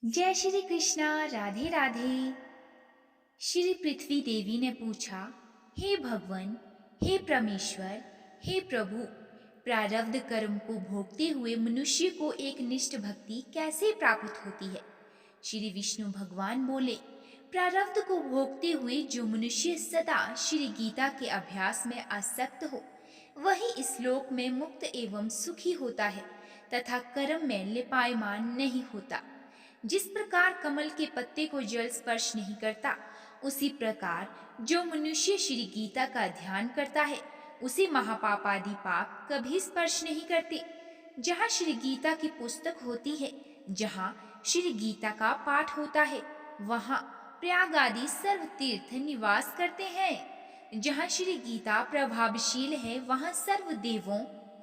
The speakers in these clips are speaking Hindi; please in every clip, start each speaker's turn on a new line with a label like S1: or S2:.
S1: जय श्री कृष्णा। राधे राधे। श्री पृथ्वी देवी ने पूछा, हे भगवान, हे परमेश्वर, हे प्रभु, प्रारब्ध कर्म को भोगते हुए मनुष्य को एक निष्ठ भक्ति कैसे प्राप्त होती है। श्री विष्णु भगवान बोले, प्रारब्ध को भोगते हुए जो मनुष्य सदा श्री गीता के अभ्यास में आसक्त हो, वही इस लोक में मुक्त एवं सुखी होता है तथा कर्म में लिपायमान नहीं होता। जिस प्रकार कमल के पत्ते को जल स्पर्श नहीं करता, उसी प्रकार जो मनुष्य श्री गीता का ध्यान करता है, उसे महापापादि पाप कभी स्पर्श नहीं करते। जहाँ श्री गीता की पुस्तक होती है, जहाँ श्री गीता का पाठ होता है, वहाँ प्रयाग आदि सर्व तीर्थ निवास करते हैं। जहाँ श्री गीता प्रभावशील है, वहाँ सर्व देवों,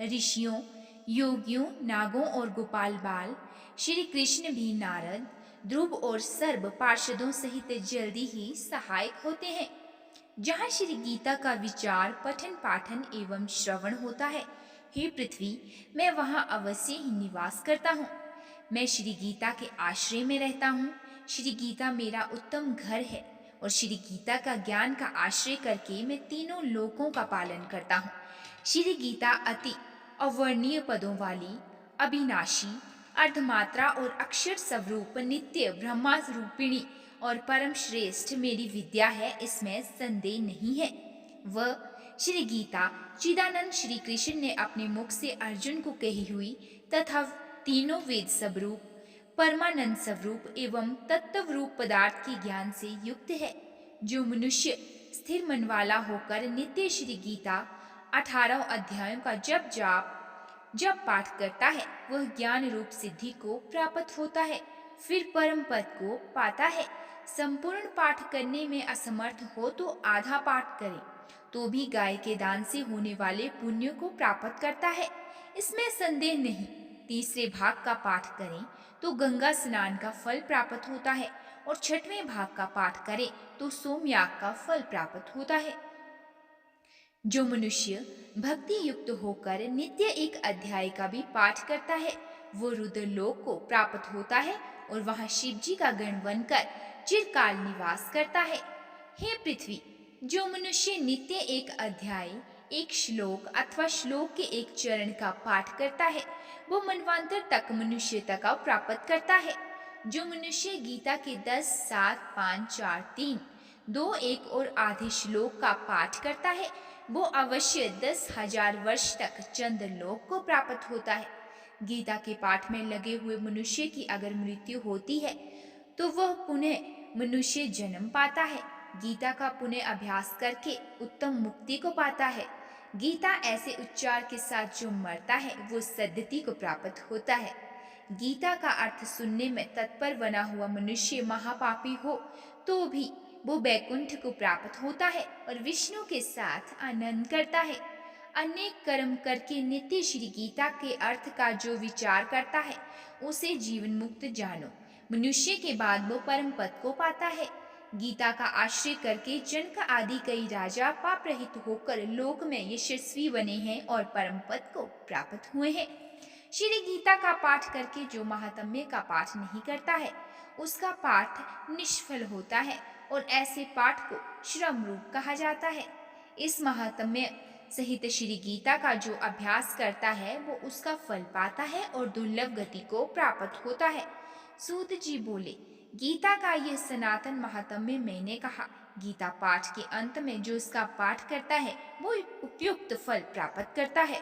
S1: ऋषियों, योगियों, नागों और गोपाल बाल, श्री कृष्ण भी नारद, ध्रुव और सर्व पार्षदों सहित जल्दी ही सहायक होते हैं। जहाँ श्री गीता का विचार, पठन पाठन एवं श्रवण होता है, हे पृथ्वी, मैं वहाँ अवश्य ही निवास करता हूँ। मैं श्री गीता के आश्रय में रहता हूँ। श्री गीता मेरा उत्तम घर है और श्री गीता का ज्ञान का आश्रय करके मैं तीनों लोकों का पालन करता हूँ। श्री गीता अति अवर्णीय पदों वाली, अविनाशी, अर्धमात्रा और अक्षर स्वरूप नित्य ब्रह्मा रूपिणी और परम श्रेष्ठ मेरी विद्या है, इसमें संदेह नहीं है। वह श्री गीता चिदानंद श्री कृष्ण ने अपने मुख से अर्जुन को कही हुई तथा तीनों वेद स्वरूप, परमानंद स्वरूप एवं तत्व रूप पदार्थ के ज्ञान से युक्त है। जो मनुष्य स्थिर मन वाला होकर नित्य श्री गीता 18 अध्यायों का जब पाठ करता है, वह ज्ञान रूप सिद्धि को प्राप्त होता है, फिर परम पद को पाता है। संपूर्ण पाठ करने में असमर्थ हो तो आधा पाठ करे, तो भी गाय के दान से होने वाले पुण्य को प्राप्त करता है, इसमें संदेह नहीं। तीसरे भाग का पाठ करें तो गंगा स्नान का फल प्राप्त होता है और छठवें भाग का पाठ करें तो सोमयाग का फल प्राप्त होता है। जो मनुष्य भक्ति युक्त होकर नित्य एक अध्याय का भी पाठ करता है, वो रुद्रलोक को प्राप्त होता है और वहां शिव जी का गण बनकर चिरकाल निवास करता है। हे पृथ्वी, जो मनुष्य नित्य एक अध्याय, एक श्लोक अथवा श्लोक के एक चरण का पाठ करता है, वो मनवांतर तक मनुष्यता का प्राप्त करता है। जो मनुष्य गीता के 10, 7, 5, 4, 3, 2, 1 और आधे श्लोक का पाठ करता है, वो अवश्य 10,000 वर्ष तक चंद्रलोक को प्राप्त होता है। गीता के पाठ में लगे हुए मनुष्य की अगर मृत्यु होती है, तो वह पुनः मनुष्य जन्म पाता है। गीता का पुनः अभ्यास करके उत्तम मुक्ति को पाता है। गीता ऐसे उच्चार के साथ जो मरता है, वो सद्गति को प्राप्त होता है। गीता का अर्थ सुनने में तत्पर बना हुआ मनुष्य महापापी हो तो भी वो बैकुंठ को प्राप्त होता है और विष्णु के साथ आनंद करता है। अनेक कर्म करके नित्य श्री गीता के अर्थ का जो विचार करता है, उसे जीवन मुक्त जानो। मनुष्य के बाद वो परम पद को पाता है। गीता का आश्रय करके जनक आदि कई राजा पाप रहित होकर लोक में यशस्वी बने हैं और परम पद को प्राप्त हुए हैं। श्री गीता का पाठ करके जो महात्म्य का पाठ नहीं करता है, उसका पाठ निष्फल होता है और ऐसे पाठ को श्रम रूप कहा जाता है। इस महात्म्य सहित श्री गीता का जो अभ्यास करता है, वो उसका फल पाता है और दुर्लभ गति को प्राप्त होता है। सूत जी बोले, गीता का यह सनातन महात्म्य मैंने कहा। गीता पाठ के अंत में जो इसका पाठ करता है, वो उपयुक्त फल प्राप्त करता है।